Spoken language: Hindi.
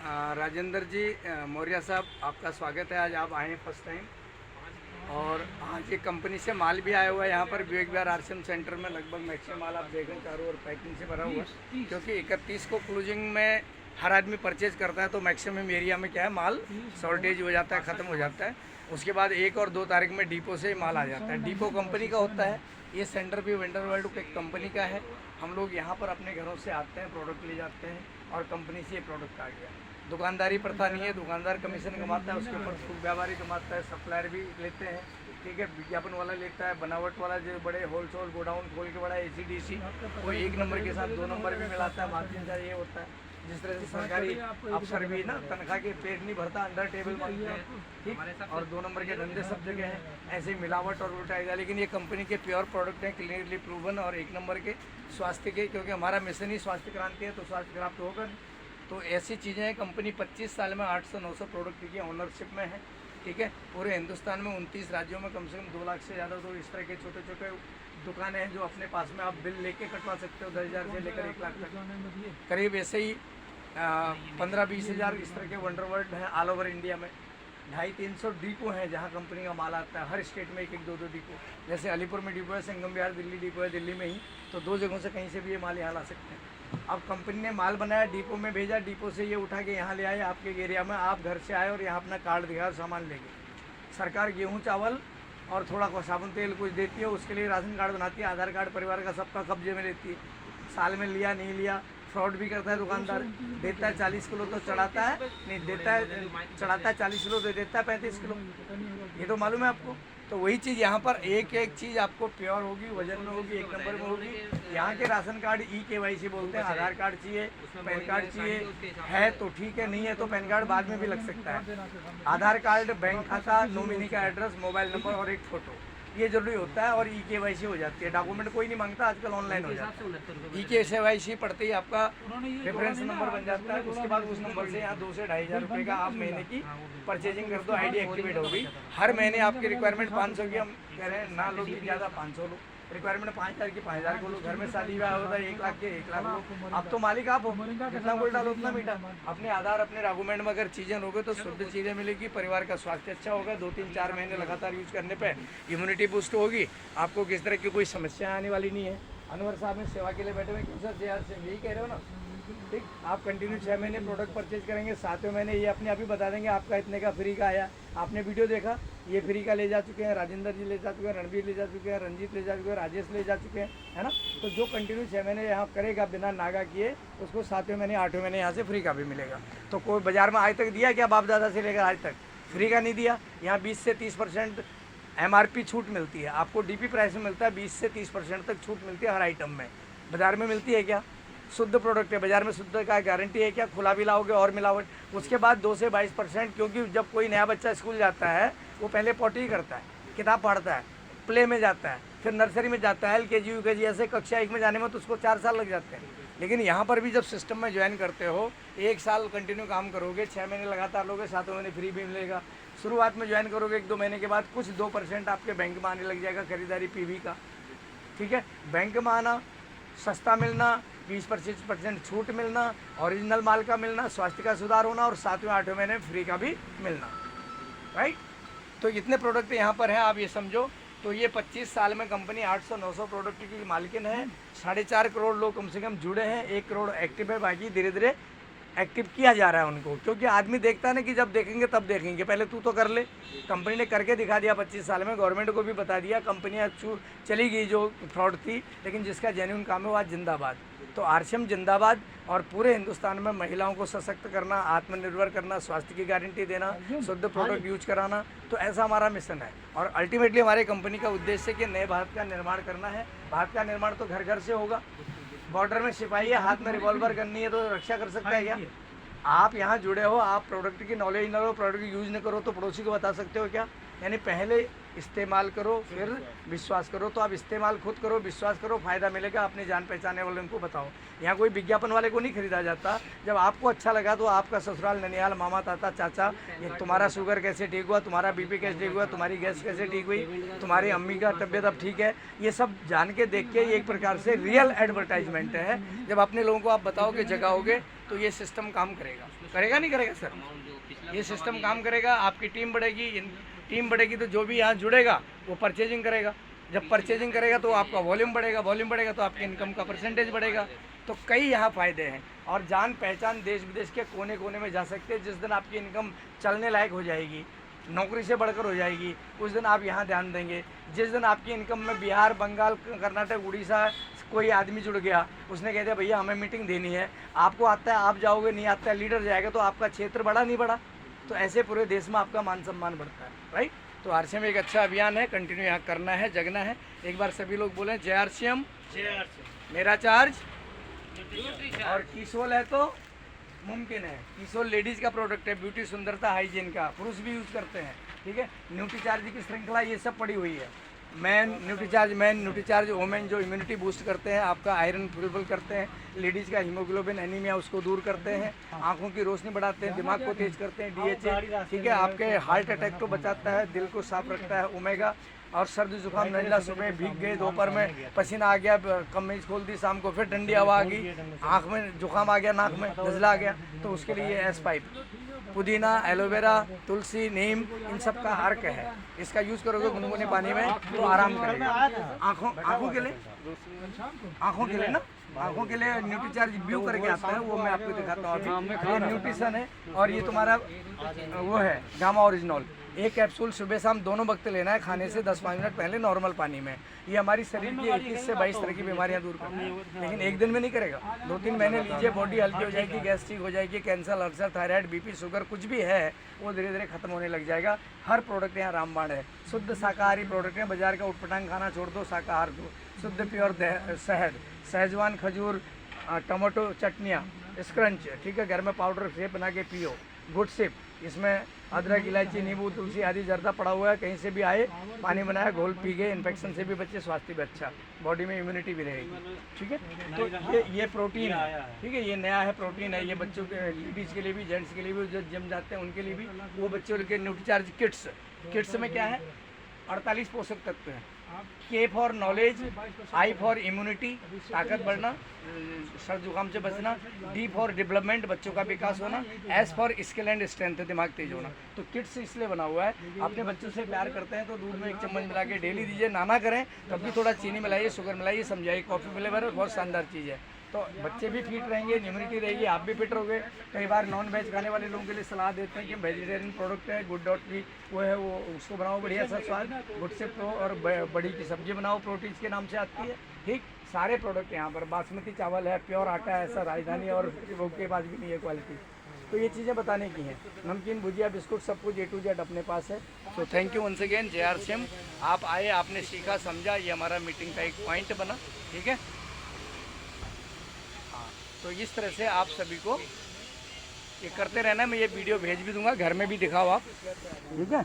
राजेंद्र जी मौर्य साहब, आपका स्वागत है। आज आप आए हैं फर्स्ट टाइम और आज ये कंपनी से माल भी आया हुआ है यहाँ पर विवेक विहार आरसीएम सेंटर में। लगभग मैक्सिमम माल आप देखें चारों ओर पैकिंग से भरा हुआ है, क्योंकि 31 को क्लोजिंग में हर आदमी परचेज करता है, तो मैक्सिमम एरिया में क्या है माल शॉर्टेज हो जाता है, ख़त्म हो जाता है। उसके बाद 1 और 2 तारीख में डिपो से माल आ जाता है। डिपो कंपनी का होता है, ये सेंटर भी वेंडर वर्ल्ड एक कंपनी का है। हम लोग यहाँ पर अपने घरों से आते हैं, प्रोडक्ट ले जाते हैं और कंपनी से ये प्रोडक्ट आ गया। दुकानदारी प्रथा नहीं है, दुकानदार कमीशन कमाता है, उसके ऊपर थोक व्यापारी कमाता है, सप्लायर भी लेते हैं, ठीक है। विज्ञापन वाला लेता है, बनावट वाला जो बड़े होलसेल गोडाउन खोल के बड़ा एसीडीसी वो 1 नंबर के साथ 2 नंबर भी मिलाता है। मार्जिन चार्ज ये होता है। जिस तरह से सरकारी अफसर भी ना तनख्वाह के पेट नहीं भरता, अंडर टेबल मांगते हैं, ठीक। और 2 नंबर के धंधे सब जगह हैं, ऐसे मिलावट और उल्टा। लेकिन ये कंपनी के प्योर प्रोडक्ट हैं, क्लियरली प्रूवन और 1 नंबर के स्वास्थ्य के, क्योंकि हमारा मिशन ही स्वास्थ्य क्रांति है, तो स्वास्थ्य खराब तो होगा। तो ऐसी चीज़ें हैं। कंपनी 25 साल में 800-900 प्रोडक्ट की ऑनरशिप में है, ठीक है। पूरे हिंदुस्तान में 29 राज्यों में कम से कम 2 लाख से ज़्यादा तो इस तरह के छोटे छोटे दुकानें हैं, जो अपने पास में आप बिल लेके कटवा सकते हो 10,000 से लेकर 1 लाख तक। करीब ऐसे ही 15-20 हज़ार इस तरह के वंडर वर्ल्ड हैं ऑल ओवर इंडिया में। 250-300 डिपो हैं जहाँ कंपनी का माल आता है। हर स्टेट में 1-1, 2-2 डिपो। जैसे अलीपुर में डिपो है, संगम विहार दिल्ली डिपो है, दिल्ली में ही, तो 2 जगहों से कहीं से भी ये माल यहाँ ला सकते हैं। अब कंपनी ने माल बनाया, डिपो में भेजा, डिपो से ये उठा के यहाँ ले आए आपके एरिया में। आप घर से आए और यहाँ अपना कार्ड दिखाया और सामान ले गए। सरकार गेहूँ चावल और थोड़ा साबुन तेल कुछ देती है, उसके लिए राशन कार्ड बनाती है, आधार कार्ड परिवार का सबका कब्जे में लेती है। साल में लिया नहीं लिया, फ्रॉड भी करता है दुकानदार। देता है 40 किलो तो चढ़ाता है, नहीं देता है, चढ़ाता है 40 किलो तो देता है 35 किलो। ये तो मालूम है आपको। तो वही चीज़ यहाँ पर एक एक चीज़ आपको प्योर होगी, वजन में होगी, 1 नंबर में होगी। यहाँ के राशन कार्ड KYC बोलते हैं। आधार कार्ड चाहिए, पैन कार्ड चाहिए, है तो ठीक है, नहीं है तो पैन कार्ड बाद में भी लग सकता है। आधार कार्ड, बैंक खाता, नॉमिनी का एड्रेस, मोबाइल नंबर और एक फ़ोटो, ये जरूरी होता है। और KYC हो जाती है। डॉक्यूमेंट कोई नहीं मांगता, आजकल ऑनलाइन हो जाता है। KYC पढ़ते ही आपका रेफरेंस नंबर बन जाता है। उसके बाद उस नंबर से यहाँ 2 से 2.5 हज़ार रुपये का आप महीने की परचेजिंग कर दो, ID एक्टिवेट होगी। हर महीने आपकी रिक्वायरमेंट 500 की, हम कह रहे हैं ना लो कि ज़्यादा 500 लो। रिक्वायरमेंट 5,000 की 5,000 को लो। घर में शादी ब्याह होता है 1 लाख के 1 लाख लो। अब तो मालिक आप हो, जितना गोल डालो उतना मीठा। अपने आधार अपने डॉक्यूमेंट में अगर चीज़ें लोगे तो शुद्ध चीज़ें मिलेगी, परिवार का स्वास्थ्य अच्छा होगा। 2-3-4 महीने लगातार यूज करने पे इम्यूनिटी बूस्ट होगी। आपको किस तरह की कोई समस्या आने वाली नहीं है। अनवर साहब में सेवा के लिए बैठे हुए, क्यों सर JR से यही कह रहे हो ना, ठीक। आप कंटिन्यू 6 महीने प्रोडक्ट परचेज करेंगे, 7वें महीने ये अपने आप ही बता देंगे आपका इतने का फ्री का आया। आपने वीडियो देखा, ये फ्री का ले जा चुके हैं, राजेंद्र जी ले जा चुके हैं, रणबीर ले जा चुके हैं, रंजीत ले जा चुके हैं, राजेश ले जा चुके हैं, है ना। तो जो कंटिन्यू 6 महीने यहाँ करेगा बिना नागा किए, उसको 7वें महीने 8वें महीने यहाँ से फ्री का भी मिलेगा। तो कोई बाजार में आज तक दिया क्या बाप दादा से लेकर आज तक? फ्री का नहीं दिया। यहाँ 20 से 30% MRP छूट मिलती है। आपको DP प्राइस में मिलता है, 20 से 30% तक छूट मिलती है हर आइटम में। बाजार में मिलती है क्या? शुद्ध प्रोडक्ट है, बाजार में शुद्ध का गारंटी है क्या? खुला भी लाओगे और मिलावट। उसके बाद 2 से 22%, क्योंकि जब कोई नया बच्चा स्कूल जाता है वो पहले पॉटी करता है, किताब पढ़ता है, प्ले में जाता है, फिर नर्सरी में जाता है, LKG UKG ऐसे कक्षा 1 में जाने में तो उसको 4 साल लग जाते हैं। लेकिन यहाँ पर भी जब सिस्टम में ज्वाइन करते हो, 1 साल कंटिन्यू काम करोगे, 6 महीने लगातार लोगे, 7वें महीने फ्री भी मिलेगा। शुरुआत में ज्वाइन करोगे 1-2 महीने के बाद कुछ 2% आपके बैंक में आने लग जाएगा खरीदारी PV का, ठीक है। बैंक में आना, सस्ता मिलना, 20-25% छूट मिलना, ओरिजिनल माल का मिलना, स्वास्थ्य का सुधार होना और 7वें-8वें महीने फ्री का भी मिलना, राइट। तो इतने प्रोडक्ट यहाँ पर हैं, आप ये समझो। तो ये 25 साल में कंपनी 800-900 प्रोडक्ट की मालिकिन है। 4.5 करोड़ लोग कम से कम जुड़े हैं, 1 करोड़ एक्टिव है, बाकी धीरे धीरे एक्टिव किया जा रहा है उनको। क्योंकि आदमी देखता है ना कि जब देखेंगे तब देखेंगे, पहले तू तो कर ले। कंपनी ने करके दिखा दिया 25 साल में, गवर्नमेंट को भी बता दिया। कंपनियाँ चली गई जो फ्रॉड थी, लेकिन जिसका जेन्युइन काम है वो आज जिंदाबाद। तो आरसीएम जिंदाबाद। और पूरे हिंदुस्तान में महिलाओं को सशक्त करना, आत्मनिर्भर करना, स्वास्थ्य की गारंटी देना, शुद्ध प्रोडक्ट यूज कराना, तो ऐसा हमारा मिशन है। और अल्टीमेटली हमारे कंपनी का उद्देश्य है कि नए भारत का निर्माण करना है। भारत का निर्माण तो घर घर से होगा। बॉर्डर में सिपाही है, हाथ में रिवॉल्वर करनी है तो रक्षा कर सकता है क्या? आप यहाँ जुड़े हो, आप प्रोडक्ट की नॉलेज न लो, प्रोडक्ट यूज न करो तो पड़ोसी को बता सकते हो क्या? यानी पहले इस्तेमाल करो फिर विश्वास करो। तो आप इस्तेमाल खुद करो, विश्वास करो, फ़ायदा मिलेगा, अपने जान पहचाने वालों को बताओ। यहाँ कोई विज्ञापन वाले को नहीं खरीदा जाता। जब आपको अच्छा लगा तो आपका ससुराल, ननिहाल, मामा, ताता, चाचा, ये तुम्हारा शुगर कैसे ठीक हुआ, तुम्हारा BP कैसे ठीक हुआ, तुम्हारी गैस कैसे ठीक हुई, तुम्हारी अम्मी का तबीयत अब ठीक है, ये सब जान के देख के ये एक प्रकार से रियल एडवर्टाइजमेंट है। जब अपने लोगों को आप बताओगे, जगाओगे, तो ये सिस्टम काम करेगा, करेगा नहीं करेगा सर? ये सिस्टम काम करेगा, आपकी टीम बढ़ेगी, टीम बढ़ेगी तो जो भी यहाँ जुड़ेगा वो परचेजिंग करेगा, जब परचेजिंग करेगा तो आपका वॉल्यूम बढ़ेगा, वॉल्यूम बढ़ेगा तो आपकी इनकम का परसेंटेज बढ़ेगा। तो कई यहाँ फ़ायदे हैं और जान पहचान देश विदेश के कोने कोने में जा सकते हैं। जिस दिन आपकी इनकम चलने लायक हो जाएगी, नौकरी से बढ़कर हो जाएगी, उस दिन आप यहाँ ध्यान देंगे। जिस दिन आपकी इनकम में बिहार, बंगाल, कर्नाटक, उड़ीसा कोई आदमी जुड़ गया, उसने कह दिया भैया हमें मीटिंग देनी है, आपको आता है आप जाओगे, नहीं आता है लीडर जाएगा, तो आपका क्षेत्र बढ़ा नहीं बढ़ा? तो ऐसे पूरे देश में आपका मान सम्मान बढ़ता है, राइट? तो आरसीएम एक अच्छा अभियान है, कंटिन्यू यहाँ करना है, जगना है। एक बार सभी लोग बोलें जय आरसीएम, मेरा चार्ज। और कीसोल है तो मुमकिन है। कीसोल लेडीज़ का प्रोडक्ट है, ब्यूटी, सुंदरता, हाइजीन का, पुरुष भी यूज़ करते हैं, ठीक है। न्यूट्रीचार्ज की श्रृंखला ये सब पड़ी हुई है। मैन न्यूट्रीचार्ज वोमेन जो इम्यूनिटी बूस्ट करते हैं, आपका आयरन फुलफिल करते हैं, लेडीज़ का हीमोग्लोबिन एनीमिया उसको दूर करते हैं, आंखों की रोशनी बढ़ाते हैं, दिमाग को तेज करते हैं, DHA, ठीक है, आपके हार्ट अटैक को बचाता है, दिल को साफ रखता है, ओमेगा। और सर्दी जुकाम नजला, सुबह भीग गए, दोपहर में पसीना आ गया, कमीज खोल दी, शाम को फिर ठंडी हवा आ गई, आँख में जुकाम आ गया, नाक में नजला आ गया, तो उसके लिए S5 पुदीना, एलोवेरा, तुलसी, नीम, इन सब का अर्क है। इसका यूज़ करोगे गुनगुने पानी में तो आराम करेगा। आँखों के लिए ना, आँखों के लिए न्यूट्रीचार्ज ब्यू करके आता है, वो मैं आपको दिखाता हूँ अभी। ये न्यूट्रिशन है और ये तुम्हारा वो है गामा ओरिजिनल। एक कैप्सूल सुबह शाम दोनों वक्त लेना है, खाने से 10-5 मिनट पहले नॉर्मल पानी में। ये हमारी शरीर की 21 से 22 तरह की बीमारियां दूर करता है, लेकिन एक दिन में नहीं करेगा। 2-3 महीने लीजिए, बॉडी हल्की हो जाएगी, गैस ठीक हो जाएगी, cancer, ulcer, thyroid, BP, sugar कुछ भी है वो धीरे धीरे खत्म होने लग जाएगा। हर प्रोडक्ट यहाँ रामबाण है, शुद्ध शाकाहारी प्रोडक्ट है। बाजार का उटपटांग खाना छोड़ दो, शाकाहार दो, शुद्ध प्योर शहद, सहजवान, खजूर, टमाटो चटनियाँ, स्क्रंच, ठीक है, घर में पाउडर से बना के पियो। गुड सिप, इसमें अदरक, इलायची, नींबू, तुलसी आदि जर्दा पड़ा हुआ है, कहीं से भी आए पानी बनाया, घोल पी गए, इन्फेक्शन से भी बचे, स्वास्थ्य भी अच्छा, बॉडी में इम्यूनिटी भी रहेगी, ठीक है। तो ये प्रोटीन है, ठीक है, ये नया है, प्रोटीन है। ये बच्चों के, लेडीज़ के लिए भी, जेंट्स के लिए भी, जो जिम जाते हैं उनके लिए भी, वो बच्चों के न्यूट्रीचार्ज किट्स में क्या है, 48 पोषक तत्व हैं। K for knowledge, I for immunity, ताकत बढ़ना, सर जुकाम से बचना, D फॉर डेवलपमेंट, बच्चों का विकास होना, S for skill and strength, दिमाग तेज होना। तो किट्स इसलिए बना हुआ है, अपने बच्चों से प्यार करते हैं तो दूध में 1 चम्मच मिला के डेली दीजिए, नाना करें तब भी थोड़ा चीनी मिलाइए, शुगर मिलाइए, समझाइए, कॉफ़ी फ्लेवर है, बहुत शानदार चीज़ है। तो बच्चे भी फिट रहेंगे, इम्यूनिटी रहेगी, आप भी फिट रहोगे। कई बार नॉन वेज खाने वाले लोगों के लिए सलाह देते हैं कि वेजिटेरियन प्रोडक्ट है, गुड डॉट की वो है, वो उसको बनाओ बढ़िया सा स्वाद, गुड से प्रो, और बड़ी की सब्जी बनाओ, प्रोटीन्स के नाम से आती है, ठीक। सारे प्रोडक्ट यहाँ पर, बासमती चावल है, प्योर आटा है, ऐसा राजधानी और लोग के पास भी नहीं है क्वालिटी। तो ये चीज़ें बताने की हैं। नमकीन, भुजिया, बिस्कुट, सब कुछ A to Z अपने पास है। तो थैंक यू वंस अगेन, जय आरसीएम। आप आए, आपने सीखा, समझा, ये हमारा मीटिंग का एक पॉइंट बना, ठीक है। तो इस तरह से आप सभी को ये करते रहना। मैं ये वीडियो भेज भी दूंगा, घर में भी दिखाओ आप, ठीक है।